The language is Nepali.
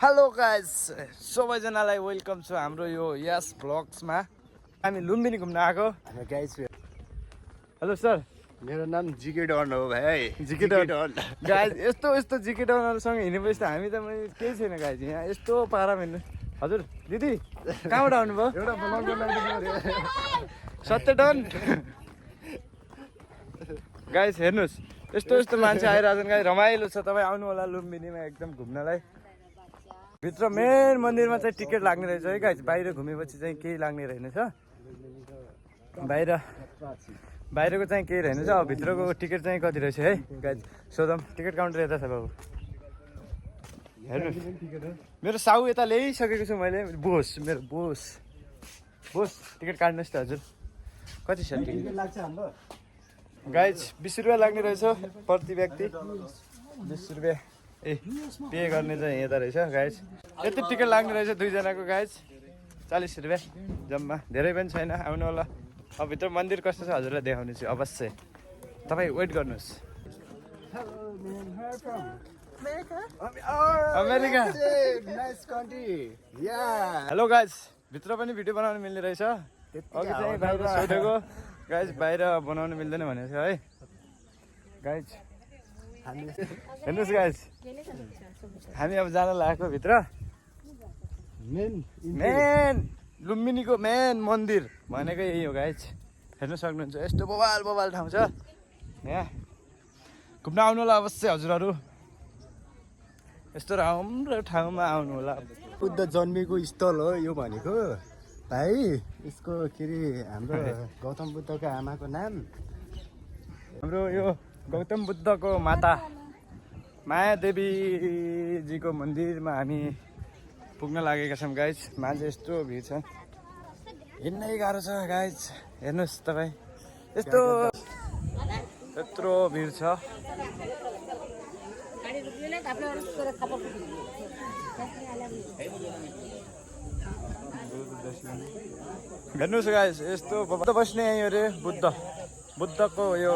हेलो गाइस सबैजनालाई वेलकम छ हाम्रो यो यस भ्लग्समा। हामी लुम्बिनी घुम्न आएको। गाइस हेलो सर, मेरो नाम जिके डन हो भाइ। जिके डन गाइस। यस्तो जिके डनहरुसँग हिँडेपछि त हामी त केही छैन गाइस। यहाँ यस्तो पारा हिँड्नु। हजुर दिदी कहाँबाट आउनुभयो? एउटा ब्लग बनाइदिनु सत्य डन गाइस। हेर्नुस् यस्तो मान्छे आइरहेछन् गाइस। रमाइलो छ। तपाईँ आउनु होला लुम्बिनीमा एकदम घुम्नलाई। भित्र मेन मन्दिरमा चाहिँ टिकट लाग्ने रहेछ है गाइस। बाहिर घुमेपछि चाहिँ केही लाग्ने रहेनछ। बाहिरको चाहिँ केही रहेनछ। अब भित्रको टिकट चाहिँ कति रहेछ है गाइस सोधौँ। टिकट काउन्टर यता छ बाबु। हेर्नु मेरो साउ यता ल्याइसकेको छु मैले। मेरो बोस टिकट काट्नुहोस् त हजुर। कति छ टिकट लाग्छ हाम्रो गाइस? 20 रुपियाँ लाग्ने रहेछ प्रति व्यक्ति। 20 रुपियाँ पे गर्ने चाहिँ यता रहेछ गाइस। यति टिकट लाग्ने रहेछ दुईजनाको गाइस। 40 रुपियाँ जम्मा। धेरै पनि छैन। आउनु होला। अब भित्र मन्दिर कस्तो छ हजुरलाई देखाउने छु अवश्य। तपाईँ वेट गर्नुहोस्। अमेरिका नाइस कन्ट्री या। हेलो गाइस, भित्र पनि भिडियो बनाउनु मिल्ने रहेछ। अघि चाहिँ बाहिर सोधेको गाइस, बाहिर बनाउनु मिल्दैन भनेको छ है गाइस। हेर्नुहोस् गाइस, हामी अब जान लागेको भित्र। मेन लुम्बिनीको मेन मन्दिर भनेको यही हो गाइस। हेर्न सक्नुहुन्छ यस्तो बवाल ठाउँ छ यहाँ। घुम्न आउनु होला अवश्य हजुरहरू। यस्तो राम्रो ठाउँमा आउनु होला। बुद्ध जन्मेको स्थल हो यो भनेको भाइ। यसको के अरे हाम्रो गौतम बुद्धको आमाको नाम हाम्रो यो गौतम बुद्धको माता माया देवीजीको मन्दिरमा हामी पुग्न लागेका छौँ गाइस। मान्छे यस्तो भिड छ, हिँड्नै गाह्रो छ गाइस। हेर्नुहोस् तपाईँ यत्रो भिड छ। हेर्नुहोस् गाइस, यस्तो बस्ने यहीँ अरे बुद्धको यो